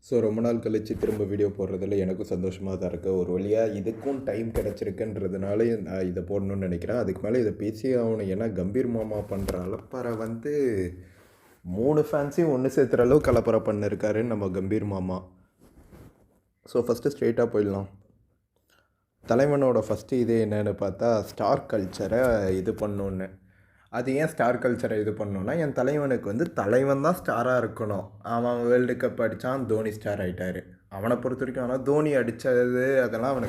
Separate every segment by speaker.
Speaker 1: So ரொம்ப நாள் கழித்து திரும்ப வீடியோ போடுறதில் எனக்கும் சந்தோஷமாக தான் இருக்குது. ஒரு வழியாக இதுக்கும் டைம் கிடச்சிருக்குன்றதுனால நான் இதை போடணும்னு நினைக்கிறேன். அதுக்கு மேலே இதை பேசி ஆகணும். ஏன்னா கம்பீர் மாமா பண்ணுற அலப்பறை வந்து 3 ஃபேன்ஸையும் ஒன்று சேர்த்துற அளவுக்கு அலப்பறை பண்ணிருக்காரு நம்ம கம்பீர் மாமா. ஸோ ஃபஸ்ட்டு ஸ்ட்ரெயிட்டாக போயிடலாம். தலைவனோட ஃபஸ்ட்டு இதே என்னென்னு பார்த்தா ஸ்டார் கல்ச்சரை இது பண்ணோன்னு. அது ஏன் ஸ்டார் கல்ச்சரை இது பண்ணோன்னா, என் தலைவனுக்கு வந்து தலைவன் தான் ஸ்டாராக இருக்கணும். அவன் வேர்ல்டு கப் அடித்தான், தோனி ஸ்டார் ஆகிட்டார். அவனை பொறுத்த வரைக்கும் ஆனால் தோனி அடித்தது அதெல்லாம் அவனை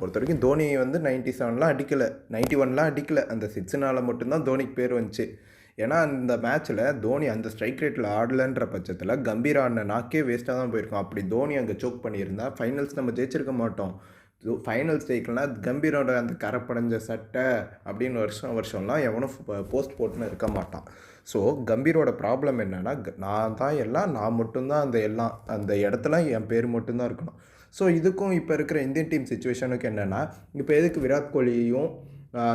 Speaker 1: பொறுத்த வரைக்கும் தோனி வந்து 97லாம் அடிக்கலை, 91லாம் அடிக்கலை. அந்த 6னால் மட்டும்தான் தோனிக்கு பேர் வந்துச்சு. ஏன்னா அந்த மேட்ச்சில் தோனி அந்த ஸ்ட்ரைக் ரேட்டில் ஆடலைன்ற பட்சத்தில் கம்பீர் ஆடின நாக்கே வேஸ்ட்டாக தான் போயிருக்கும். அப்படி தோனி அங்கே சோக் பண்ணியிருந்தா ஃபைனல்ஸ் நம்ம ஜெயிச்சிருக்க மாட்டோம். ஃபைனல்ஸ் ஜெயிக்கலனா கம்பீரோட அந்த கரைப்படைஞ்ச சட்டை அப்படின்னு வருஷம்லாம் எவனும் போஸ்ட் போட்டுன்னு இருக்க மாட்டான். ஸோ கம்பீரோட ப்ராப்ளம் என்னென்னா, நான் தான் எல்லாம், நான் மட்டும்தான் அந்த எல்லாம், அந்த இடத்துல என் பேர் மட்டும்தான் இருக்கணும். ஸோ இதுக்கும் இப்போ இருக்கிற இந்தியன் டீம் சுச்சுவேஷனுக்கு என்னென்னா, இப்போ எதுக்கு விராட் கோலியும்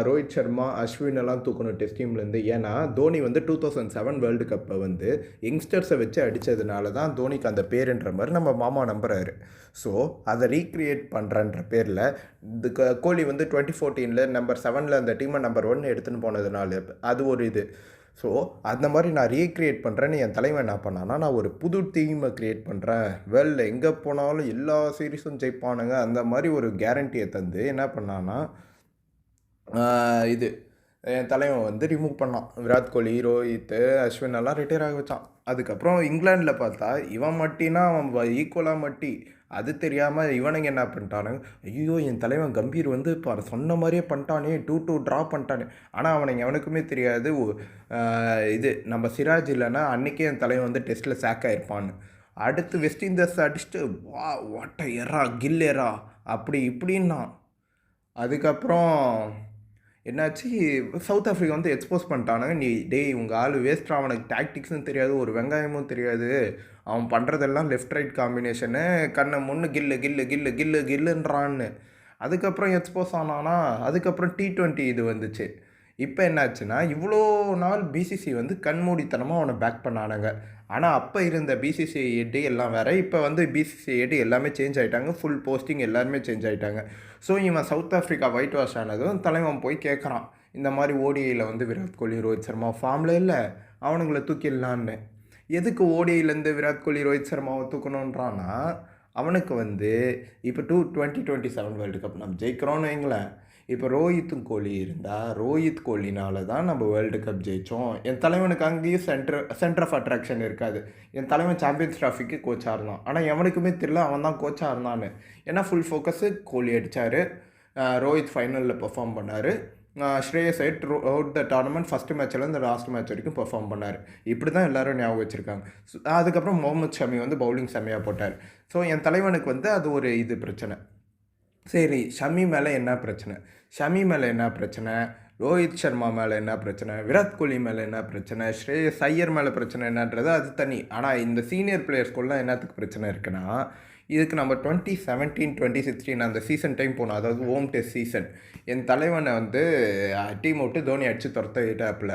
Speaker 1: ரோஹித் சர்மா, அஸ்வின் எல்லாம் தூக்கணும் டெஸ்ட் டீம்லேருந்து. ஏன்னா தோனி வந்து 2007 வேர்ல்டு கப்பை வந்து யங்ஸ்டர்ஸை வச்சு அடித்ததுனால தான் தோனிக்கு அந்த பேருன்ற மாதிரி நம்ம மாமா நம்புகிறாரு. ஸோ அதை ரீக்ரியேட் பண்ணுறன்ற பேரில் இது கோலி வந்து 2014 நம்பர் 7 அந்த டீமை நம்பர் 1 எடுத்துன்னு போனதுனால அது ஒரு இது. ஸோ அந்த மாதிரி நான் ரீக்ரியேட் பண்ணுறேன்னு என் தலைவன் என்ன பண்ணான்னா, நான் ஒரு புது டீமை க்ரியேட் பண்ணுறேன், வேர்ல்டில் எங்கே போனாலும் எல்லா சீரீஸும் ஜெயிப்பானுங்க அந்த மாதிரி ஒரு கேரண்டியை தந்து என்ன பண்ணான்னா, இது என் தலைவன் வந்து ரிமூவ் பண்ணான். விராட் கோலி, ரோஹித், அஸ்வின் எல்லாம் ரிட்டையர் ஆக வச்சான். அதுக்கப்புறம் இங்கிலாண்டில் பார்த்தா இவன் மட்டினா அவன் ஈக்குவலாக மட்டி. அது தெரியாமல் இவனுங்க என்ன பண்ணிட்டானுங்க, ஐயோ என் தலைவன் கம்பீர் வந்து இப்போ சொன்ன மாதிரியே பண்ணிட்டானே, 2-2 ட்ரா பண்ணிட்டானே. ஆனால் அவனுங்க எவனுக்குமே தெரியாது இது நம்ம சிராஜ் இல்லைன்னா அன்றைக்கே என் தலைவன் வந்து டெஸ்ட்டில் சேக் ஆகிருப்பான்னு. அடுத்து வெஸ்ட் இண்டீஸ் அடிச்சுட்டு வாட்ட எறா கில் எறா அப்படி இப்படின்னா. அதுக்கப்புறம் என்னாச்சு, சவுத் ஆஃப்ரிக்கா வந்து எக்ஸ்போஸ் பண்ணிட்டானுங்க. நீ டேய் உங்கள் ஆள் வேஸ்ட்ரா, அவனுக்கு டாக்டிக்ஸும் தெரியாது, ஒரு வெங்காயமும் தெரியாது, அவன் பண்ணுறதெல்லாம் லெஃப்ட் ரைட் காம்பினேஷனு, கண்ணை முன்னு கில்லு கில்லு கில்லு கில்லு கில்லுன்றான்னு. அதுக்கப்புறம் எக்ஸ்போஸ் ஆனானா, அதுக்கப்புறம் T20 இது வந்துச்சு. இப்போ என்னாச்சுன்னா, இவ்வளோ நாள் பிசிசி வந்து கண்மூடித்தனமாக அவனை பேக் பண்ணானுங்க. ஆனால் அப்போ இருந்த பிசிசிஐ ஹெட்டு எல்லாம் வேறு, இப்போ வந்து பிசிசிஐ ஹெட்டு எல்லாமே சேஞ்ச் ஆகிட்டாங்க, ஃபுல் போஸ்டிங் எல்லாருமே சேஞ்ச் ஆகிட்டாங்க. ஸோ இவன் சவுத் ஆஃப்ரிக்கா ஒயிட் வாஷ் ஆனதும் தலைவன் போய் கேட்குறான், இந்த மாதிரி ஓடிஐயில் வந்து விராட் கோலி, ரோஹித் சர்மா ஃபார்மில் இல்லை, அவனுங்களை தூக்கிடலான்னு. எதுக்கு ஓடிஐலேருந்து விராட் கோலி, ரோஹித் சர்மாவை தூக்கணுன்றான்னா, அவனுக்கு வந்து இப்போ 2027 வேர்ல்டு கப் நம்ம ஜெயிக்கிறோன்னு வைங்களேன். இப்போ ரோஹித்தும் கோலி இருந்தால், ரோஹித் கோலினால தான் நம்ம வேர்ல்டு கப் ஜெயித்தோம். என் தலைவனுக்கு அங்கேயும் சென்டர் ஆஃப் அட்ராக்ஷன் இருக்காது. என் தலைவன் சாம்பியன்ஸ் ட்ராஃபிக்கு கோச்சாக இருந்தான். ஆனால் எவனுக்குமே தெரியல அவன் தான் கோச்சாக இருந்தான்னு. ஏன்னா ஃபுல் ஃபோக்கஸு கோலி அடித்தார், ரோஹித் ஃபைனலில் பெர்ஃபார்ம் பண்ணார், Shreyas Iyer out the tournament first மேட்ச்லேருந்து லாஸ்ட் மேட்ச் வரைக்கும் பெர்ஃபார்ம் பண்ணார். இப்படி தான் எல்லோரும் ஞாபகம் வச்சுருக்காங்க. அதுக்கப்புறம் முகமது ஷமி வந்து பவுலிங் செம்மையாக போட்டார். ஸோ என் தலைவனுக்கு வந்து அது ஒரு இது பிரச்சனை. சரி, ஷமி மேலே என்ன பிரச்சனை, ஷமி மேலே என்ன பிரச்சனை, ரோஹித் சர்மா மேலே என்ன பிரச்சனை, விராட் கோலி மேலே என்ன பிரச்சனை, ஸ்ரேயஸ் ஐயர் மேலே பிரச்சனை என்னன்றது அது தனி. ஆனால் இந்த சீனியர் பிளேயர்ஸ்குள்ளே என்னத்துக்கு பிரச்சனை இருக்குன்னா, இதுக்கு நம்ம 2017, 2016 அந்த சீசன் டைம் போனோம், அதாவது ஹோம் டெஸ்ட் சீசன். என் தலைவனை வந்து டீம் விட்டு தோனி அடித்து துரத்திட்டாப்புல.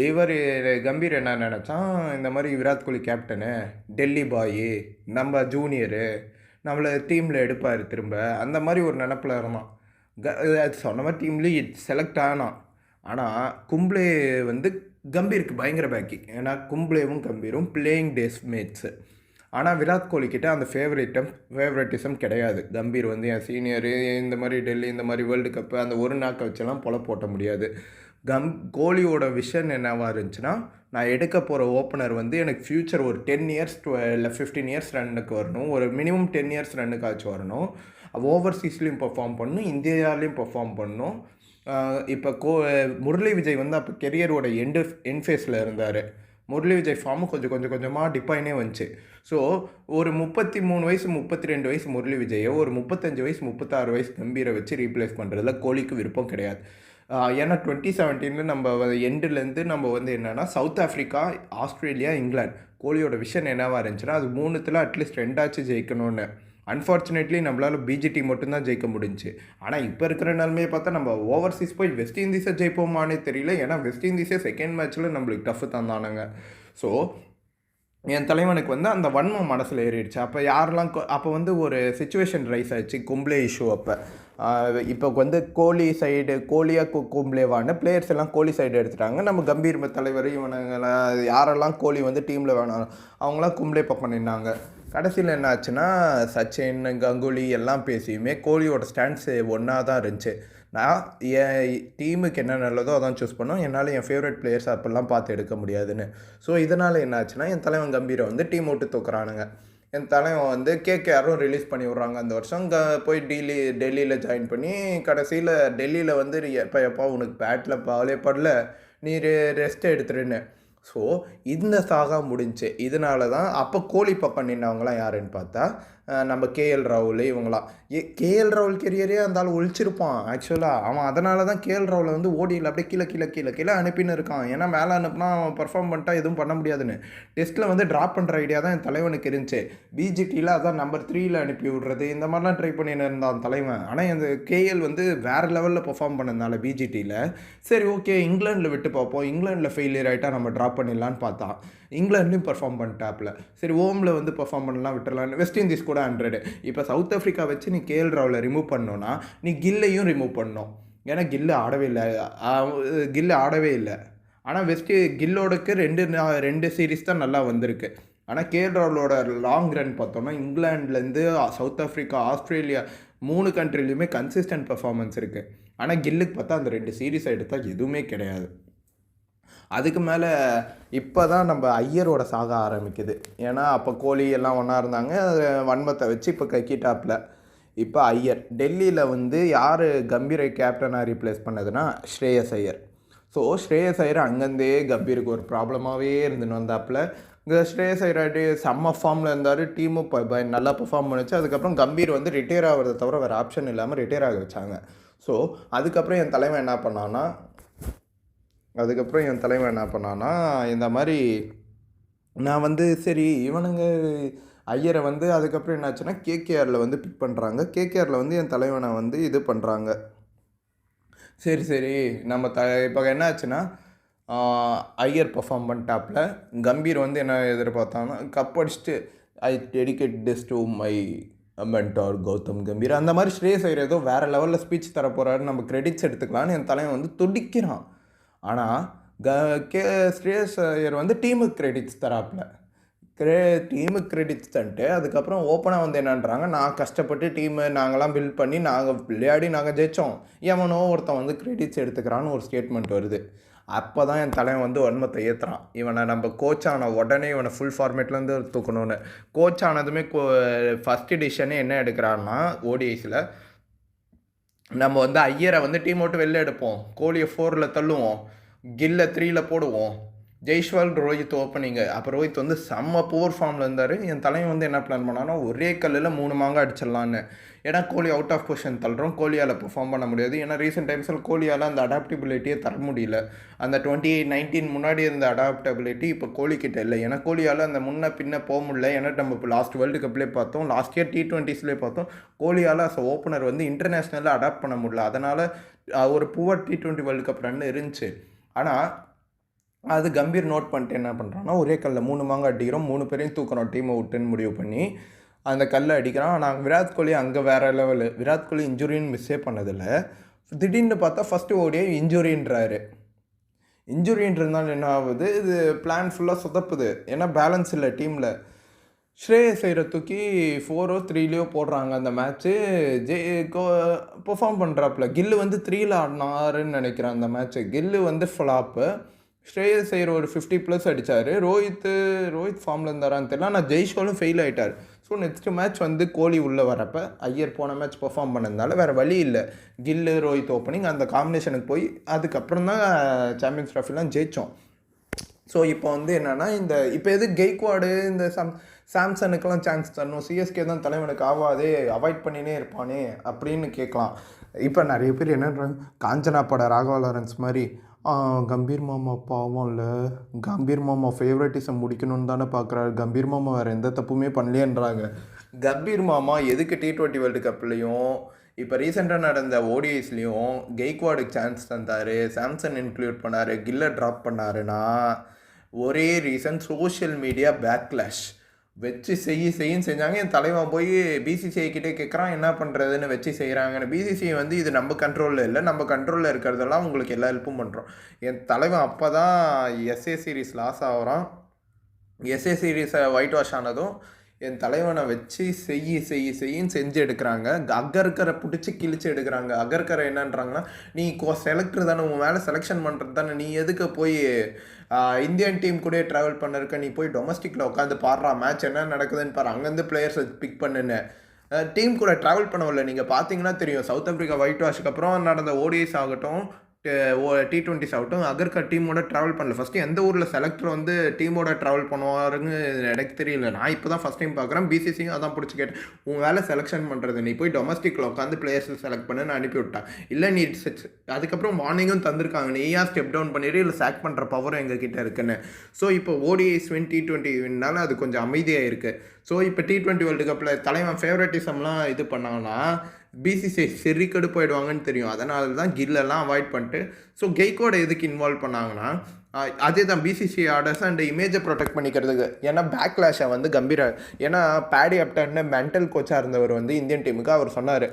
Speaker 1: இவர் கம்பீர் என்ன நினச்சான், இந்த மாதிரி விராட் கோலி கேப்டனு, டெல்லி பாயி, நம்ம ஜூனியரு, நம்மளை டீமில் எடுப்பார் திரும்ப, அந்த மாதிரி ஒரு நினப்பில் இருந்தான். சொன்ன மாதிரி டீம்லேயும் செலக்ட் ஆனான். ஆனால் கும்ப்ளே வந்து கம்பீருக்கு பயங்கர பேக்கிங். ஏன்னா கும்ப்ளேவும் கம்பீரும் பிளேயிங் டேஸ் மேட்ஸு. ஆனால் விராட் கோலிக்கிட்ட அந்த ஃபேவரட்டிசம் கிடையாது. கம்பீர் வந்து என் சீனியரு, இந்த மாதிரி டெல்லி, இந்த மாதிரி வேர்ல்டு கப்பு, அந்த ஒரு நாக்கை வச்செல்லாம் போட்ட முடியாது. கோலியோட விஷன் என்னவாக இருந்துச்சுன்னா, நான் எடுக்க போகிற ஓப்பனர் வந்து எனக்கு ஃப்யூச்சர் ஒரு 10 இயர்ஸ் இல்லை 15 இயர்ஸ் ரன்னுக்கு வரணும், ஒரு மினிமம் 10 இயர்ஸ் ரன்னுக்காச்சும் வரணும், ஓவர்சீஸ்லேயும் பெர்ஃபார்ம் பண்ணணும், இந்தியாவிலையும் பெர்ஃபார்ம் பண்ணணும். இப்போ முரளி விஜய் வந்து அப்போ கெரியரோட என் ஃபேஸில் இருந்தார். முரளி விஜய் ஃபார்மும் கொஞ்சமாக டிப்பாயினே வந்துச்சு. ஸோ ஒரு 33 வயசு 32 வயசு முரளி விஜயை ஒரு 35 வயசு 36 வயசு கம்பீரை வச்சு ரீப்ளேஸ் பண்ணுறதுல கோலிக்கு விருப்பம் கிடையாது. ஏன்னா 2017 நம்ம எண்டுலேருந்து நம்ம வந்து என்னென்னா சவுத் ஆஃப்ரிக்கா, ஆஸ்திரேலியா, இங்கிலாந்து, கோலியோட விஷன் என்னவாக இருந்துச்சுன்னா, அது 3த்தில் அட்லீஸ்ட் 2 ஜெயிக்கணும்னு. அன்ஃபார்ச்சுனேட்லி நம்மளால் பிஜிடி மட்டும்தான் ஜெயிக்க முடிஞ்சு. ஆனால் இப்போ இருக்கிற நிலமையை பார்த்தா நம்ம ஓவர்சீஸ் போய் வெஸ்ட் இண்டீஸை ஜெயிப்போமானே தெரியல. ஏன்னா வெஸ்ட் இண்டீஸே செகண்ட் மேட்ச்சில் நம்மளுக்கு டஃப் தந்தானுங்க. ஸோ என் தலைவனுக்கு வந்து அந்த வன்மம் மனசில் ஏறிடுச்சு. அப்போ யாரெல்லாம் அப்போ வந்து ஒரு சிச்சுவேஷன் ரைஸ் ஆச்சு கும்ப்ளே இஷ்யூ அப்போ. இப்போ வந்து கோலி சைடு கோலியா கும்ப்ளேவான்னு பிளேயர்ஸ் எல்லாம் கோலி சைடு எடுத்துட்டாங்க. நம்ம கம்பீர் தலைவர் இவனுங்களாம் யாரெல்லாம் கோலி வந்து டீமில் வேணாம் அவங்களாம் கும்ப்ளே பக்கம் நின்னாங்க. கடைசியில் என்ன ஆச்சுன்னா சச்சின் கங்குலி எல்லாம் பேசியுமே கோலியோட ஸ்டாண்ட்ஸு ஒன்றா தான் இருந்துச்சு. நான் என் டீமுக்கு என்ன நல்லதோ அதான் சூஸ் பண்ணோம். என்னால் என் ஃபேவரட் பிளேயர்ஸ் அப்போல்லாம் பார்த்து எடுக்க முடியாதுன்னு. ஸோ இதனால் என்ன ஆச்சுன்னா என் தலைவன் கம்பீரை வந்து டீம் விட்டு தூக்குறானுங்க. என் தலைவன் வந்து கேகேஆரும் ரிலீஸ் பண்ணி விட்றாங்க அந்த வருஷம். போய் டெல்லியில் ஜாயின் பண்ணி கடைசியில் டெல்லியில் வந்து எப்போ உனக்கு பேட்டில் பாலே படல நீ ரெஸ்ட் எடுத்துருன்னு. ஸோ இந்த சாகா முடிஞ்சு. இதனால தான் அப்போ கோலி பக்கம் நின்றவங்களாம் யாருன்னு பார்த்தா நம்ம கேஎல் ராகுல் இவங்களாம். கேஎல் ராகுல் கெரியரே இருந்தாலும் ஒழிச்சிருப்பான் ஆக்சுவலாக. அவன் அதனால தான் கேஎல் ராகுலை வந்து ஓடியில் அப்படியே கீழே கீழே கீழே கீழே அனுப்பின்னு இருக்கான். ஏன்னா மேலே அனுப்புனா அவன் பர்ஃபார்ம் பண்ணிட்டா எதுவும் பண்ண முடியாதுன்னு. டெஸ்ட்டில் வந்து ட்ராப் பண்ணுற ஐடியா தான் என் தலைவனுக்கு இருந்துச்சு. பிஜிடியில் அதான் நம்பர் 3ல் அனுப்பி விட்றது இந்த மாதிரிலாம் ட்ரை பண்ணின்னு இருந்தான் தலைவன். ஆனால் இந்த கேஎல் வந்து வேறு லெவலில் பர்ஃபார்ம் பண்ணதுனால பிஜிடியில் சரி ஓகே இங்கிலாண்டில் விட்டு பார்ப்போம், இங்கிலாண்டில் ஃபெயிலியர் ஆகிட்டா நம்ம ட்ராப் பண்ணிடலான்னு பார்த்தா இங்கிலாண்ட்லையும் பர்ஃபார்ம் பண்ணிட்டாப்ல. சரி ஓமில் வந்து பர்ஃபார்ம் பண்ணலாம் விட்டுறலான்னு. வெஸ்ட் இண்டீஸ் கூட 100. இப்போ சவுத் ஆஃப்ரிக்கா வச்சு நீ கேஎல் ராகுலை ரிமூவ் பண்ணோன்னா நீ கில்லையும் ரிமூவ் பண்ணணும். ஏன்னா கில்லு ஆடவே இல்லை. ஆனால் கில்லோடக்கு ரெண்டு சீரீஸ் தான் நல்லா வந்திருக்கு. ஆனால் கேஎல் ராகுலோட லாங் ரன் பார்த்தோன்னா இங்கிலாண்ட்லேருந்து சவுத் ஆஃப்ரிக்கா ஆஸ்திரேலியா 3 கண்ட்ரிலையுமே கன்சிஸ்டன்ட் பர்ஃபார்மன்ஸ் இருக்குது. ஆனால் கில்லுக்கு பார்த்தா அந்த 2 சீரீஸ் எடுத்தால் எதுவுமே கிடையாது. அதுக்கு மேலே இப்போ தான் நம்ம ஐயரோட சாக ஆரம்பிக்குது. ஏன்னா அப்போ கோலி எல்லாம் ஒன்றா இருந்தாங்க. வன்மத்தை வச்சு இப்போ கக்கிட்டாப்பில். இப்போ ஐயர் டெல்லியில் வந்து யார் கம்பீரை கேப்டனாக ரீப்ளேஸ் பண்ணதுன்னா ஸ்ரேயஸ் ஐயர். ஸோ ஸ்ரேயஸ் ஐயர் அங்கேருந்தே கம்பீருக்கு ஒரு ப்ராப்ளமாகவே இருந்துன்னு வந்தாப்புல. இங்கே ஸ்ரேயஸ் ஐயர் செம்ம ஃபார்மில் இருந்தார். டீமும் நல்லா பெர்ஃபார்ம் பண்ணிச்சு. அதுக்கப்புறம் கம்பீர் வந்து ரிட்டையர் ஆகிறத தவிர வேறு ஆப்ஷன் இல்லாமல் ரிட்டையர் ஆக வச்சாங்க. ஸோ அதுக்கப்புறம் என் தலைவன் என்ன பண்ணான்னா இந்த மாதிரி நான் வந்து சரி இவனுங்க ஐயரை வந்து அதுக்கப்புறம் என்னாச்சுன்னா கேகேஆரில் வந்து பிக் பண்ணுறாங்க. கேகேஆரில் வந்து என் தலைவனை வந்து இது பண்ணுறாங்க. சரி நம்ம இப்போ என்ன ஆச்சுன்னா ஐயர் பர்ஃபார்ம் பண்ணிட்டாப்பில். கம்பீர் வந்து என்ன எதிர்பார்த்தாங்கன்னா கப் அடிச்சுட்டு I dedicate this to my mentor Gautam Gambhir அந்த மாதிரி ஸ்ரேயஸ் ஐயர் ஏதோ வேறு லெவலில் ஸ்பீச் தர போகிறாரு நம்ம கிரெடிட்ஸ் எடுத்துக்கலான்னு என் தலைவன் வந்து துடிக்கிறான். ஆனால் ஸ்ரேயஸ் ஐயர் வந்து டீமுக்கு கிரெடிட்ஸ் தராப்பில். டீமுக்கு கிரெடிட்ஸ் தந்துட்டு அதுக்கப்புறம் ஓப்பனாக வந்து என்னன்றாங்க நான் கஷ்டப்பட்டு டீமு நாங்களாம் பில்ட் பண்ணி நாங்கள் விளையாடி நாங்கள் ஜெயித்தோம், எவனோ ஒருத்தன் வந்து கிரெடிட்ஸ் எடுத்துக்கிறான்னு ஒரு ஸ்டேட்மெண்ட் வருது. அப்போ தான் என் தலைவன் வந்து வன்மத்தை ஏற்றுறான். இவனை நம்ம கோச் ஆன உடனே இவனை ஃபுல் ஃபார்மேட்லேருந்து தூக்கணும்னு. கோச் ஆனதுமே ஃபஸ்ட்டு டிசிஷனே என்ன எடுக்கிறான்னா ஓடிஐஸில் நம்ம வந்து ஐயரை வந்து டீம் விட்டு வெளில எடுப்போம், கோலியை 4ல் தள்ளுவோம், கில்லை 3ல் போடுவோம், ஜெய்ஸ்வால் ரோஹித் ஓப்பனிங்கு. அப்போ ரோஹித் வந்து செம்ம புவர் ஃபார்மில் இருந்தார். என் தலைவன் வந்து என்ன பிளான் பண்ணான்னா ஒரே கல்லில் 3 மாங்காய் அடிச்சிடலான்னு. ஏன்னா கோலி அவுட் ஆஃப் பொசிஷன் தள்ளுறோம், கோலியால் பெர்ஃபார்ம் பண்ண முடியாது. ஏன்னா ரீசெண்ட் டைம்ஸில் கோலியால் அந்த அடாப்டபிலிட்டியே தர முடியல. அந்த 2019 முன்னாடி இருந்த அடாப்டபிலிட்டி இப்போ கோலிக்கிட்ட இல்லை. ஏன்னா கோலியால் அந்த முன்ன பின்ன போக முடியல. ஏன்னா நம்ம இப்போ லாஸ்ட் வேர்ல்டு கப்லேயே பார்த்தோம், லாஸ்ட் இயர் T20ஸ்லேயே பார்த்தோம், கோலியால் அஸ் ஓப்பனர் வந்து இன்டர்நேஷ்னலில் அடாப்ட் பண்ண முடியல. அதனால் ஒரு poor T20 world cup run இருந்துச்சு. ஆனால் அது கம்பீர் நோட் பண்ணிட்டு என்ன பண்ணுறான்னா ஒரே கல்லில் 3 மாங்காய் அடிக்கிறோம், 3 பேரையும் தூக்குறோம் டீமை விட்டுன்னு முடிவு பண்ணி அந்த கல்லை அடிக்கிறான். ஆனால் விராட் கோலி அங்கே வேறு லெவலு. விராட் கோலி இன்ஜுரின்னு மிஸ்ஸே பண்ணதில்லை. திடீர்னு பார்த்தா ஃபஸ்ட்டு ஓடியே இன்ஜுரின்றாரு. இன்ஜுரின்றதுனால என்ன ஆகுது, இது பிளான் ஃபுல்லாக சொதப்புது. ஏன்னா பேலன்ஸ் இல்லை டீமில். ஸ்ரேயஸ் ஐயரை தூக்கி 4 3 போடுறாங்க அந்த மேட்ச்சு. பெர்ஃபார்ம் பண்ணுறாப்புல. கில்லு வந்து 3ல் ஆடினாருன்னு நினைக்கிறேன் அந்த மேட்ச்சு. கில்லு வந்து ஃப்ளாப்பு. ஸ்ரேயஸ் ஐயர் ஒரு 50+ அடித்தார். ரோஹித் ஃபார்மில் இருந்தாரான்னு தெரியல. ஆனால் ஜெய்ஸ்வாலும் ஃபெயில் ஆகிட்டார். ஸோ நெக்ஸ்ட்டு மேட்ச் வந்து கோலி உள்ளே வரப்போ ஐயர் போன மேட்ச் பெர்ஃபார்ம் பண்ணதுனால வேறு வழி இல்லை, கில்லு ரோஹித் ஓப்பனிங் அந்த காம்பினேஷனுக்கு போய் அதுக்கப்புறம் தான் சாம்பியன்ஸ் ட்ராஃபிலாம் ஜெயித்தோம். ஸோ இப்போ வந்து என்னென்னா இப்போ எது கெய்க்வாடு இந்த சாம்சனுக்கெல்லாம் சான்ஸ் தரணும், சிஎஸ்கே தான் தலைவனுக்கு ஆகாதே அவாய்ட் பண்ணினே இருப்பானே அப்படின்னு கேட்கலாம். இப்போ நிறைய பேர் என்னன்றாங்க, காஞ்சனா பட ராகவா லாரன்ஸ் மாதிரி கம்பீர் மாமா பாவம் இல்லை, கம்பீர் மாமா ஃபேவரட்டிசம் முடிக்கணும்னு தானே பார்க்குறாரு, கம்பீர் மாமா வேறு எந்த தப்புமே பண்ணலையன்றாங்க. கம்பீர் மாமா எதுக்கு T20 வேர்ல்டு கப்லேயும் இப்போ ரீசெண்டாக நடந்த ஓடிஐஸ்லேயும் கெய்க்வாடுக்கு சான்ஸ் தந்தார், சாம்சன் இன்க்ளூட் பண்ணார், கில்லை ட்ராப் பண்ணாருன்னா ஒரே ரீசன் சோஷியல் மீடியா பேக்லாஷ். வச்சு செய்யின்னு செஞ்சாங்க. என் தலைவன் போய் பிசிசிஐ கிட்டே கேட்குறான் என்ன பண்ணுறதுன்னு. வச்சு செய்கிறாங்கன்னு. பிசிசிஐ வந்து இது நம்ம கண்ட்ரோலில் இல்லை, நம்ம கண்ட்ரோலில் இருக்கிறதெல்லாம் உங்களுக்கு எல்லா ஹெல்ப்பும் பண்ணுறோம். என் தலைவன் அப்போ தான் எஸ்ஏ சீரீஸ் லாஸ் ஆகிறான். எஸ்ஏ சீரீஸை ஒயிட் வாஷ் ஆனதும் என் தலைவனை வச்சு செய்யின்னு செஞ்சு எடுக்கிறாங்க. அகர்கரை பிடிச்சி கிழிச்சு எடுக்கிறாங்க. அகர்கரை என்னன்றாங்கன்னா, நீ செலக்டர் தானே, உன் வேலை செலெக்ஷன் பண்ணுறது தானே, நீ எதுக்கு போய் இந்தியன் டீம் கூட ட்ராவல் பண்ணிருக்க, நீ போய் டொமஸ்டிக்கில் உட்காந்து பாடுறா, மேட்ச் என்ன நடக்குதுன்னு பாரு, அங்கேருந்து பிளேயர்ஸை பிக் பண்ணுன்னு. டீம் கூட ட்ராவல் பண்ணவில்லை. நீங்கள் பார்த்தீங்கன்னா தெரியும், சவுத் ஆஃப்ரிக்கா ஒயிட் வாஷுக்கு அப்புறம் நடந்த ஓடிஐஸ் ஆகட்டும், T20s ஆகட்டும், அகர்கர் டீமோட ட்ராவல் பண்ணல. ஃபஸ்ட்டு எந்த ஊரில் செலக்டர் வந்து டீமோட ட்ராவல் பண்ணுவாருன்னு எனக்கு தெரியல. நான் இப்போ தான் ஃபஸ்ட் டைம் பார்க்குறேன். பிசிசியும் அதான் பிடிச்சி கேட்டேன், உன் வேலை செலெக்ஷன் பண்ணுறது, நீ போய் டொமஸ்டிக்கில் உட்காந்து பிளேயர்ஸை செலக்ட் பண்ணு நான் அனுப்பி விட்டேன். இல்லை நீ அதுக்கப்புறம் வார்னிங்கும் தந்திருக்காங்க, நீ ஸ்டெப் டவுன் பண்ணிடு, இல்லை சேக் பண்ணுற பவரும் எங்ககிட்ட இருக்குன்னு. ஸோ இப்போ ஓடிஐஸ் T20 அது கொஞ்சம் அமைதியாக இருக்குது. ஸோ இப்போ T20 வேர்ல்டு கப்பில் தலைவன் ஃபேவரட்டிசம்லாம் இது பண்ணாங்கன்னா பிசிசிஐ சரி கடுப்பாயிடுவாங்கன்னு தெரியும். அதனால தான் கில்லெல்லாம் அவாய்ட் பண்ணிட்டு ஸோ கெய்க்வாடை எதுக்கு இன்வால்வ் பண்ணாங்கன்னா, அதே தான் பிசிசிஐ ஆர்டர்ஸ் அண்ட் இமேஜை ப்ரொடெக்ட் பண்ணிக்கிறதுக்கு. ஏன்னா பேக்லாஷை வந்து கம்பீர, ஏன்னா பேடி அப்டன்னு மென்டல் கோச்சாக இருந்தவர் வந்து இந்தியன் டீமுக்கு அவர் சொன்னார்,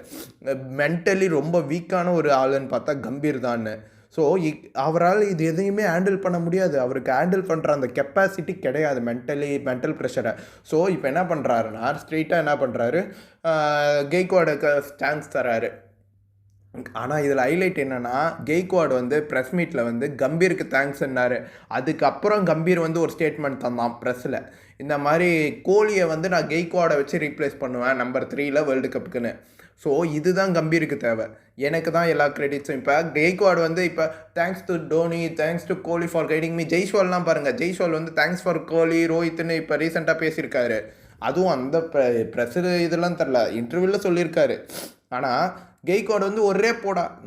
Speaker 1: மென்டலி ரொம்ப வீக்கான ஒரு ஆளுன்னு பார்த்தா கம்பீர் தான்னு. ஸோ அவரால் இது எதையுமே ஹேண்டில் பண்ண முடியாது. அவருக்கு ஹேண்டில் பண்ணுற அந்த கெப்பாசிட்டி கிடையாது, மென்டல் ப்ரெஷரை. ஸோ இப்போ என்ன பண்ணுறாருன்னா, ஸ்ட்ரெயிட்டாக என்ன பண்ணுறாரு, கெய்க்வாடுக்கு சான்ஸ் தராரு. ஆனால் இதில் ஹைலைட் என்னென்னா, கெய்க்வாட் வந்து ப்ரெஸ் மீட்டில் வந்து கம்பீருக்கு தேங்க்ஸ்ன்னாரு. அதுக்கப்புறம் கம்பீர் வந்து ஒரு ஸ்டேட்மெண்ட் தந்தான் ப்ரெஸ்ஸில், இந்த மாதிரி கோலியை வந்து நான் கெய்க்வாடை வச்சு ரீப்ளேஸ் பண்ணுவேன் நம்பர் 3 வேர்ல்டு கப்புக்குன்னு. ஸோ இதுதான் கம்பீருக்கு தேவை. எனக்கு தான் எல்லா கிரெடிட்ஸும். இப்போ கெய்க்வாட் வந்து இப்போ thanks to Dhoni, thanks to Kohli for guiding me. ஜெய்ஸ்வால்லாம் பாருங்கள், ஜெய்ஸ்வால் வந்து தேங்க்ஸ் ஃபார் கோலி, ரோஹித்னு இப்போ ரீசெண்டாக பேசியிருக்காரு. அதுவும் அந்த ப்ரெஸ் இதெல்லாம் தெரில, இன்டர்வியூவில் சொல்லியிருக்காரு. ஆனால் கெய்க்வாட் வந்து ஒரே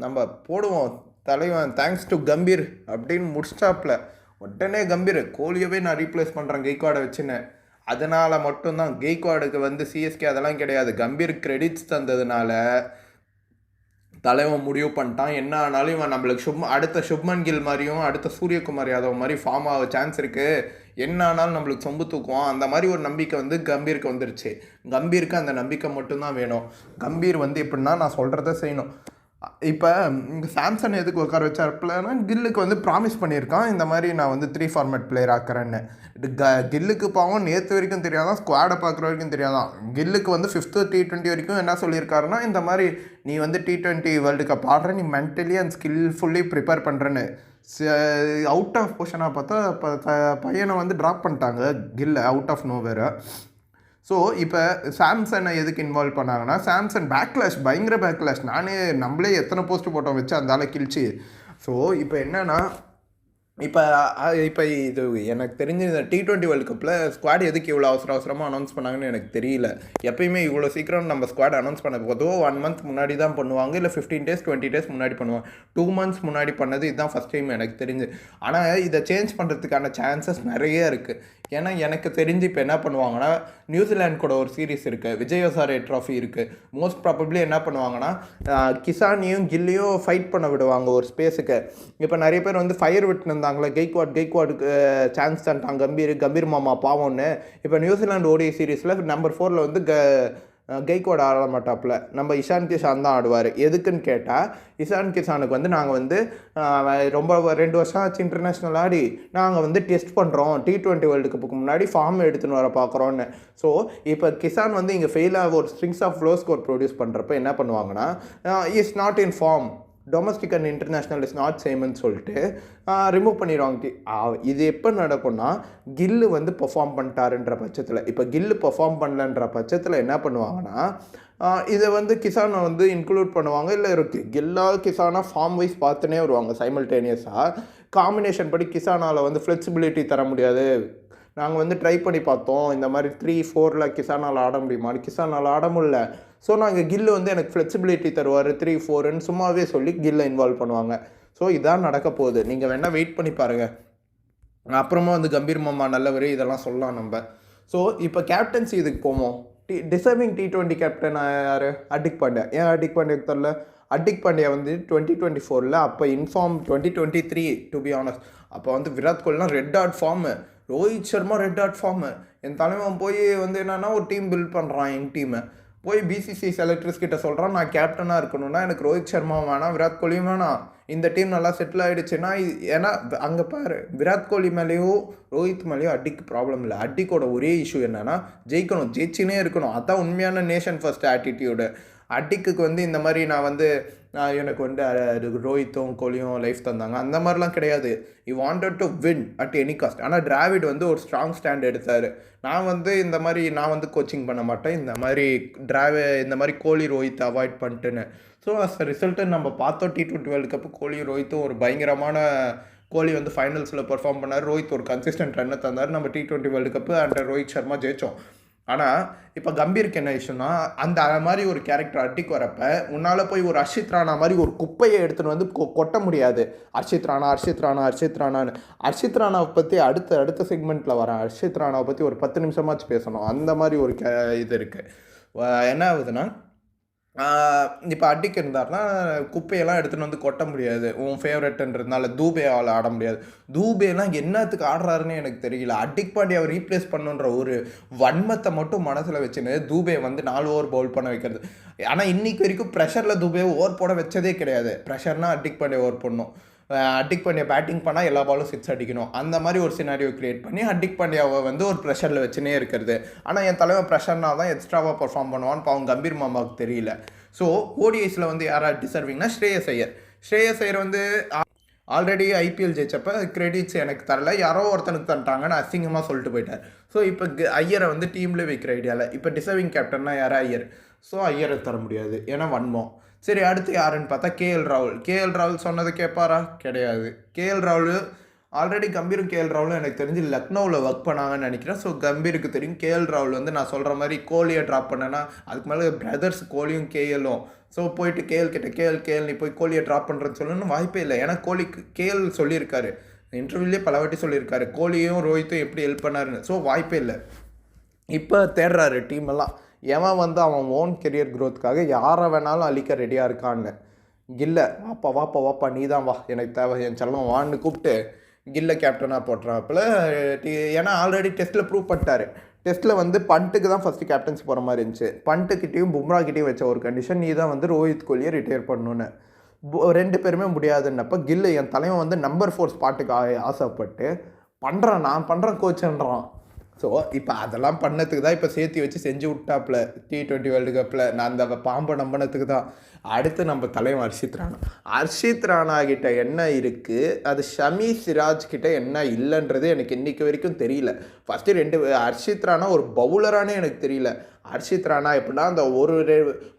Speaker 1: நம்ம போடுவோம் தலைவன் தேங்க்ஸ் டு கம்பீர் அப்படின்னு முடிச்சாப்பில் உடனே கம்பீர் கோலியவே நான் ரீப்ளேஸ் பண்ணுறேன் கெய்க்வாடை வச்சுன்னு. அதனால் மட்டும்தான் கெய்க்வாடுக்கு வந்து சிஎஸ்கே அதெல்லாம் கிடையாது, கம்பீர் கிரெடிட்ஸ் தந்ததுனால தலைவன் முடிவு பண்ணிட்டான். என்ன ஆனாலும் இவன் நம்மளுக்கு அடுத்த சுப்மன் கில் மாதிரியும் அடுத்த சூரியகுமார் யாதவ் மாதிரி ஃபார்ம் ஆக சான்ஸ் இருக்குது, என்ன ஆனாலும் நம்மளுக்கு சொம்பு தூக்குவான், அந்த மாதிரி ஒரு நம்பிக்கை வந்து கம்பீருக்கு வந்துருச்சு. கம்பீருக்கு அந்த நம்பிக்கை மட்டும்தான் வேணும். கம்பீர் வந்து எப்படின்னா நான் சொல்கிறத செய்யணும். இப்போ இங்கே சாம்சன் எதுக்கு உட்கார வச்சார்ப்பலன்னா, கில்லுக்கு வந்து ப்ராமிஸ் பண்ணியிருக்கான், இந்த மாதிரி நான் வந்து 3 ஃபார்மேட் பிளேயர் ஆக்குறேன்னு. கில்லுக்கு பாவம் நேற்று வரைக்கும் தெரியாதான், ஸ்குவாடை பார்க்குற வரைக்கும் தெரியாதான். கில்லுக்கு வந்து 5th T20 வரைக்கும் என்ன சொல்லியிருக்காருன்னா, இந்த மாதிரி நீ வந்து T20 வேர்ல்டு கப் ஆடுற, நீ மென்டலி அண்ட் ஸ்கில்ஃபுல்லி ப்ரிப்பேர் பண்ணுறேன்னு. அவுட் ஆஃப் பொசிஷனாக பார்த்தா பையனை வந்து ட்ராப் பண்ணிட்டாங்க கில்லை, அவுட் ஆஃப் நோவேரை. ஸோ இப்போ சாம்சனை எதுக்கு இன்வால்வ் பண்ணாங்கன்னா, சாம்சன் பேக்லாஷ், பயங்கர பேக்லாஷ். நம்மளே எத்தனை போஸ்ட் போட்டோம் வச்சு அந்த ஆளை கிழிச்சு. ஸோ இப்போ என்னென்னா, இப்போ இது எனக்கு தெரிஞ்ச இந்த T20 வேர்ல்டு கப்பில் ஸ்குவாட் எதுக்கு இவ்வளோ அவசரமாக அனௌன்ஸ் பண்ணாங்கன்னு எனக்கு தெரியல. எப்பயுமே இவ்வளோ சீக்கிரம் நம்ம ஸ்குவாட் அனௌன்ஸ் பண்ண போதும் 1 month முன்னாடி தான் பண்ணுவாங்க, இல்லை 15 days 20 days முன்னாடி பண்ணுவாங்க. 2 months முன்னாடி பண்ணது இதுதான் ஃபஸ்ட் டைம் எனக்கு தெரிஞ்சு. ஆனால் இதை சேஞ்ச் பண்ணுறதுக்கான சான்சஸ் நிறைய இருக்குது. ஏன்னா எனக்கு தெரிஞ்சு இப்போ என்ன பண்ணுவாங்கன்னா, நியூசிலாண்ட் கூட ஒரு சீரீஸ் இருக்குது, விஜய் ஹசாரே ட்ராஃபி இருக்குது. மோஸ்ட் ப்ராபப்ளி என்ன பண்ணுவாங்கன்னா, கிசானியும் கில்லியும் ஃபைட் பண்ண விடுவாங்க ஒரு ஸ்பேஸுக்கு. இப்போ நிறைய பேர் வந்து ஃபயர் விட்டு இருந்தாங்களே, கெய்க்வாடுக்கு சான்ஸ் தந்துட்டாங்க கம்பீர் மாமா பாவம்னு. இப்போ நியூசிலாந்து ஓடிஐ சீரீஸில் நம்பர் 4 வந்து கெய்க்வாட் ஆட மாட்டாப்புல, நம்ம இஷான் கிஷான் தான் ஆடுவார். எதுக்குன்னு கேட்டால், இஷான் கிஷானுக்கு வந்து நாங்கள் வந்து ரொம்ப 2 வருஷம் ஆச்சு இன்டர்நேஷ்னல் ஆடி, நாங்கள் வந்து டெஸ்ட் பண்ணுறோம், T20 வேர்ல்டு கப்புக்கு முன்னாடி ஃபார்ம் எடுத்துன்னு வர பார்க்குறோன்னு. ஸோ இப்போ கிஷான் வந்து இங்கே ஃபெயிலாக ஒரு strings of flow score produce பண்ணுறப்ப என்ன பண்ணுவாங்கன்னா, is not in form, domestic and international is not சேம்னு சொல்லிட்டு ரிமூவ் பண்ணிடுவாங்க. இது எப்போ நடக்கும்னா, கில்லு வந்து பெர்ஃபார்ம் பண்ணிட்டாருன்ற பட்சத்தில். இப்போ கில்லு பெர்ஃபார்ம் பண்ணலன்ற பட்சத்தில் என்ன பண்ணுவாங்கன்னா, இதை வந்து கிசானை வந்து இன்க்ளூட் பண்ணுவாங்க. இல்லை கில்லா கிசானா ஃபார்ம் வைஸ் பார்த்துனே வருவாங்க சைமல்டேனியஸாக. காம்பினேஷன் படி கிசானால் வந்து ஃப்ளெக்சிபிலிட்டி தர முடியாது, நாங்கள் வந்து ட்ரை பண்ணி பார்த்தோம், இந்த மாதிரி 3-4 கிசானால் ஆட முடியுமான்னு. கிசானால் ஆட முடியல. ஸோ நாங்கள் கில்லு வந்து எனக்கு ஃப்ளெக்சிபிலிட்டி தருவார் 3-4ன்னு சும்மாவே சொல்லி கில்லை இன்வால்வ் பண்ணுவாங்க. ஸோ இதான் நடக்க போகுது. நீங்கள் வேணால் வெயிட் பண்ணி பாருங்கள். அப்புறமா வந்து கம்பீர் மாமா நல்லவர் இதெல்லாம் சொல்லலாம் நம்ம. ஸோ இப்போ கேப்டன்சி இதுக்கு போவோம். டிசர்விங் T20 கேப்டன் யார்? ஹர்திக் பாண்டியா. ஏன் ஹர்திக் பாண்டியாக்கு தெரில? ஹர்திக் பாண்டியா வந்து 2024 அப்போ இன்ஃபார்ம் 2023 டு பி ஆனஸ்ட். அப்போ வந்து விராட் கோலிலாம் red hot form, Rohit Sharma red hot form. என் தலைவன் போய் வந்து என்னென்னா ஒரு டீம் பில்ட் பண்ணுறான். என் டீமை போய் பிசிசி செலக்டர்ஸ் கிட்ட சொல்கிறான், நான் கேப்டனாக இருக்கணும்னா எனக்கு ரோஹித் சர்மா வேணாம், விராட் கோலியும் வேணாம், இந்த டீம் நல்லா செட்டில் ஆகிடுச்சுன்னா. ஏன்னா அங்கே பாரு, விராட் கோலி மேலேயும் ரோஹித் மேலேயும் அடிக்கு ப்ராப்ளம் இல்லை. அடிக்கோட ஒரே இஷ்யூ என்னென்னா ஜெயிக்கணும், ஜெயிச்சுனே இருக்கணும். அதான் உண்மையான நேஷன் ஃபர்ஸ்ட் ஆட்டிடியூடு. அட்டிக்கு வந்து இந்த மாதிரி நான் வந்து எனக்கு வந்து ரோஹித்தும் கோலியும் லைஃப் தந்தாங்க, அந்த மாதிரிலாம் கிடையாது. You wanted to win at any cost. ஆனால் டிராவிட் வந்து ஒரு ஸ்ட்ராங் ஸ்டாண்ட் எடுத்தார். நான் வந்து இந்த மாதிரி நான் வந்து கோச்சிங் பண்ண மாட்டேன், இந்த மாதிரி கோலி ரோஹித் அவாய்ட் பண்ணிட்டுன்னு. ஸோ அஸ் ரிசல்ட்டு நம்ம பார்த்தோம் T20 வேர்ல்டு கப்பு கோலி ரோஹித்தும் ஒரு பயங்கரமான. கோலி வந்து ஃபைனல்ஸில் பெர்ஃபார்ம் பண்ணார், ரோஹித் ஒரு கன்சிஸ்டன்ட் ரன்னை தந்தார். நம்ம T20 world cup and Rohit Sharma ஜெயித்தோம். ஆனால் இப்போ கம்பீருக்கு என்ன இஷ்யூனா, அந்த மாதிரி ஒரு கேரக்டர் அட்டிக்கு வரப்போ உன்னால் போய் ஒரு அர்ஷித் ராணா மாதிரி ஒரு குப்பையை எடுத்துகிட்டு வந்து கொட்ட முடியாது. அர்ஷித் ராணான்னு. அர்ஷித் ராணாவை பற்றி அடுத்த செக்மெண்ட்டில் வரேன். அர்ஷித் ராணாவை பற்றி ஒரு 10 நிமிஷமாச்சு பேசணும். அந்த மாதிரி ஒரு இது இருக்குது. என்ன ஆகுதுன்னா, இப்போ அட்டிக்கு இருந்தார்னா குப்பையெல்லாம் எடுத்துகிட்டு வந்து கொட்ட முடியாது. உன் ஃபேவரெட்டுன்றதுனால தூபேவால் ஆட முடியாது. தூபேலாம் என்னத்துக்கு ஆடுறாருன்னு எனக்கு தெரியல. ஹர்திக் பாண்டியாவை ரீப்ளேஸ் பண்ணுன்ற ஒரு வன்மத்தை மட்டும் மனசில் வச்சுன்னு தூபே வந்து 4 ஓவர் பவுல் பண்ண வைக்கிறது. ஆனால் இன்றைக்கி வரைக்கும் ப்ரெஷரில் தூபே ஓவர் போட வச்சதே கிடையாது. ப்ரெஷர்னால் ஹர்திக் பாண்டியா ஓவர் பண்ணணும். ஹர்திக் பாண்டியா பேட்டிங் பண்ணால் எல்லா பாலும் 6 அடிக்கணும். அந்த மாதிரி ஒரு சினாரியோ கிரியேட் பண்ணி ஹர்திக் பாண்டியாவை வந்து ஒரு ப்ரெஷரில் வச்சுனே இருக்கிறது. ஆனால் என் தலைவன் ப்ரெஷர்னால் தான் எக்ஸ்ட்ராவாக பர்ஃபார்ம் பண்ணுவான்னு பாவம் கம்பீர் மாமாவுக்கு தெரியல. ஸோ ஓடிஐஸில் வந்து யாராக டிசர்விங்னா ஸ்ரேயஸ் ஐயர் வந்து ஆல்ரெடி ஐபிஎல் ஜெயிச்சப்போ கிரெடிட்ஸ் எனக்கு தரல, யாரோ ஒருத்தனுக்கு தந்துட்டாங்கன்னு அசிங்கமாக சொல்லிட்டு போயிட்டார். ஸோ இப்போ ஐயரை வந்து டீமில் வைக்கிற ஐடியாவில் இப்போ டிசர்விங் கேப்டன்னா யாரா ஐயர். ஸோ ஐயரை தர முடியாது, ஏன்னா வன்மம். சரி, அடுத்து யாருன்னு பார்த்தா கேஎல் ராகுல் சொன்னது கேட்பாரா? கிடையாது. கேஎல் ராகுல் ஆல்ரெடி கம்பீரும் கேஎல் ராகுலும் எனக்கு தெரிஞ்சு லக்னோவில் ஒர்க் பண்ணாங்கன்னு நினைக்கிறேன். ஸோ கம்பீருக்கு தெரியும். கேஎல் ராகுல் வந்து நான் சொல்கிற மாதிரி கோலியை ட்ராப் பண்ணேன்னா அதுக்கு மேலே பிரதர்ஸ் கோலியும் கேஎலும். ஸோ போயிட்டு கேஎல் நீ போய் கோலியை ட்ராப் பண்ணுறேன்னு சொல்லணும்னு வாய்ப்பே இல்லை. ஏன்னா கேஎல் சொல்லியிருக்காரு, இன்டர்வியூலேயே பல வாட்டி சொல்லியிருக்காரு கோலியும் ரோஹித்தும் எப்படி ஹெல்ப் பண்ணாருன்னு. ஸோ வாய்ப்பே இல்லை. இப்போ தேடுறாரு டீமெல்லாம் எவன் வந்து அவன் ஓன் கெரியர் க்ரோத்துக்காக யாரை வேணாலும் அழிக்க ரெடியாக இருக்கான்னு. கில்ல வாப்பா நீ தான் வா, எனக்கு தேவை, என் செல்லம் வான்னு கூப்பிட்டு கில்ல கேப்டனாக போட்டுறாப்புல. ஏன்னா ஆல்ரெடி டெஸ்ட்டில் ப்ரூவ் பண்ணிட்டார். டெஸ்ட்டில் வந்து பண்ட்டுக்கு தான் ஃபஸ்ட்டு கேப்டன்சி போகிற மாதிரி இருந்துச்சு. பண்ட்டுக்கிட்டையும் பும்ராக்கிட்டையும் வச்ச ஒரு கண்டிஷன், நீ தான் வந்து ரோஹித் கோலியை ரிட்டையர் பண்ணணுன்னு. 2 பேருமே முடியாதுன்னப்போ கில்லு என் தலைவன் வந்து நம்பர் 4 ஸ்பாட்டுக்கு ஆசைப்பட்டு நான் பண்ணுறேன் கோச்சுன்றான். ஸோ இப்போ அதெல்லாம் பண்ணதுக்கு தான் இப்போ சேர்த்து வச்சு செஞ்சு விட்டாப்புல T20 வேர்ல்டு கப்பில். நான் அந்த பாம்பை நம்பினதுக்கு தான். அடுத்து நம்ம தலைவன் ஹர்ஷித் ராணா கிட்ட என்ன இருக்குது, அது ஷமி சிராஜ் கிட்ட என்ன இல்லைன்றது எனக்கு இன்றைக்கி வரைக்கும் தெரியல. ஃபஸ்ட்டு ஹர்ஷித் ராணா ஒரு பவுலரானே எனக்கு தெரியல. ஹர்ஷித் ராணா எப்படின்னா அந்த ஒரு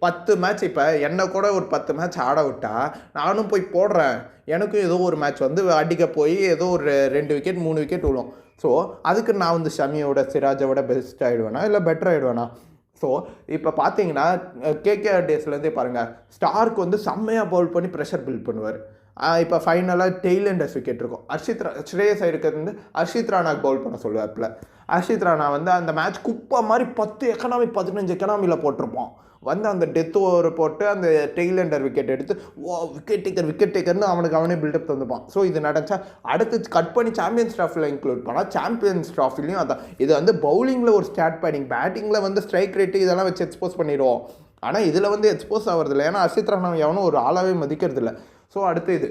Speaker 1: 10 மேட்ச், இப்போ என்னை கூட ஒரு 10 மேட்ச் ஆட விட்டா நானும் போய் போடுறேன், எனக்கும் ஏதோ ஒரு மேட்ச் வந்து அடிக்க போய் ஏதோ ஒரு 2 விக்கெட் 3 விக்கெட் விழும். ஸோ அதுக்கு நான் வந்து ஷமியோட சிராஜோட பெஸ்ட் ஆகிடுவேனா இல்லை பெட்டர் ஆகிடுவேனா? ஸோ இப்போ பார்த்தீங்கன்னா கேகேஆர் டேஸ்லேருந்தே பாருங்கள், ஸ்டார்க்கு வந்து செம்மையாக பவுல் பண்ணி ப்ரெஷர் பில்ட் பண்ணுவார். இப்போ ஃபைனலாக டெய்லண்டர்ஸ் விக்கெட் இருக்கும். ஸ்ரேயஸ் ஐயருக்கு வந்து ஹர்ஷித் ராணாக்கு பவுல் பண்ண சொல்லுவாப்பில். ஹர்ஷித் ராணா வந்து அந்த மேட்ச் குப்பை மாதிரி 10 எக்கனாமி 15 எக்கனாமியில் போட்டிருப்போம். வந்து அந்த டெத் ஓவர் போட்டு அந்த டெய்லண்டர் விக்கெட் எடுத்து விக்கெட் டேக்கர்னு அவனே பில்டப் தந்துப்பான். ஸோ இது நடந்துச்சா அடுத்து கட் பண்ணி சாம்பியன்ஸ் ட்ராஃபியில் இன்க்ளூட் பண்ணால் சாம்பியன்ஸ் ட்ராஃபிலையும் அதான். இது வந்து பவுலிங்கில் ஒரு ஸ்டார்ட் பேட்டிங்கில் வந்து ஸ்ட்ரைக் ரேட்டு இதெல்லாம் வச்சு எக்ஸ்போஸ் பண்ணிடுவோம். ஆனால் இதில் வந்து எக்ஸ்போஸ் ஆகிறதில்ல, ஏன்னா ஹர்ஷித் ராணா எவனும் ஒரு ஆளாகவே மதிக்கிறதில்ல. ஸோ அடுத்து இது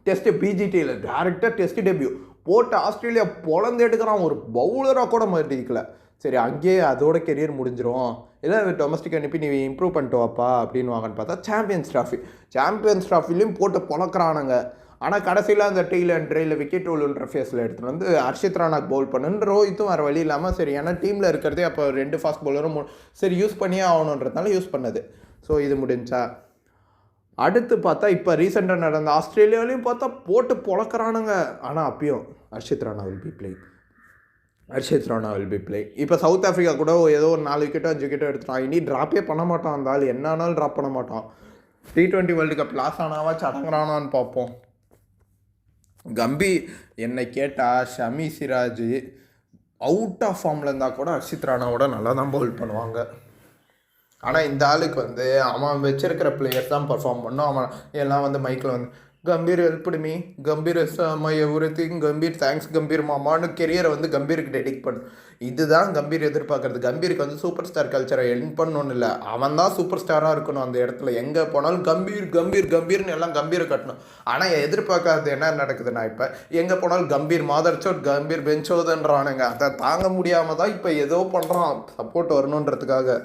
Speaker 1: டெஸ்ட்டு பிஜிடியில் டேரெக்டாக டெஸ்ட் டெபியூ போட்டு ஆஸ்திரேலியா பொழந்து எடுக்கிறான், ஒரு பவுலராக கூட மதிக்கல. சரி, அங்கேயே அதோட கெரியர் முடிஞ்சிடும், இல்லை டொமஸ்டிக் அனுப்பி நீ இம்ப்ரூவ் பண்ணிட்டு வாப்பா அப்படின்னு வாங்கன்னு பார்த்தா சாம்பியன்ஸ் ட்ராஃபிலையும் போட்டு பொழக்கிறானுங்க. ஆனால் கடைசியில் அந்த டெய்லண்டர் இல்லை விக்கெட் ஹோல்ன்ற ஃபேஸில் எடுத்துகிட்டு வந்து ஹர்ஷித் ராணாக்கு பவுல் பண்ணுன்னு ரோஹித்தும் வேறு வழி இல்லாமல் சரி, ஏன்னா டீமில் இருக்கிறதே அப்போ 2 ஃபாஸ்ட் பவுலரும் சரி யூஸ் பண்ணியே ஆகணுன்றதுனால யூஸ் பண்ணது. ஸோ இது முடிஞ்சா அடுத்து பார்த்தா இப்போ ரீசெண்டாக நடந்த ஆஸ்திரேலியாவிலையும் பார்த்தா போட்டு பொழக்கிறானுங்க. ஆனால் அப்பயும் Harshit Rana will be play. இப்போ சவுத் ஆஃப்ரிக்கா கூட ஏதோ ஒரு 4 விக்கெட்டோ 5 விக்கெட்டோ எடுத்துட்டான். இனி ட்ராப்பே பண்ண மாட்டான், அந்த ஆள் என்ன ஆனாலும் ட்ராப் பண்ண மாட்டான். T20 வேர்ல்டு கப் லாஸ் ஆனாவாச்சு அடங்குறானான்னு பார்ப்போம். கம்பி என்னை கேட்டால் ஷமி சிராஜ் அவுட் ஆஃப் ஃபார்மில் இருந்தால் கூட ஹர்ஷித் ராணாவோட நல்லா தான் பவுல் பண்ணுவாங்க. ஆனால் இந்த ஆளுக்கு வந்து அவன் வச்சிருக்கிற பிளேயர்ஸ் தான் பர்ஃபார்ம் பண்ணும். அவன் எல்லாம் வந்து மைக்கில் வந்து Gambhir helped me, Gambhir is my every thing, Gambhir thanks Gambhir மாமான்னு கெரியரை வந்து கம்பீருக்கு டெடிக்ட் பண்ணு. இதுதான் கம்பீர் எதிர்பார்க்கறது. கம்பீருக்கு வந்து சூப்பர் ஸ்டார் கல்ச்சரை என் பண்ணணும்னு இல்லை, அவன் தான் சூப்பர் ஸ்டாராக இருக்கணும் அந்த இடத்துல. எங்கே போனாலும் கம்பீர் கம்பீர் கம்பீர்னு எல்லாம் கம்பீரை கட்டணும். ஆனால் எதிர்பார்க்காதது என்ன நடக்குதுன்னா, இப்போ எங்கே போனாலும் கம்பீர் மாதர்ச்சோட், கம்பீர் பெஞ்சோதன்றானுங்க. அதை தாங்க முடியாமல் தான் இப்போ ஏதோ பண்ணுறான் சப்போர்ட் வரணுன்றதுக்காக.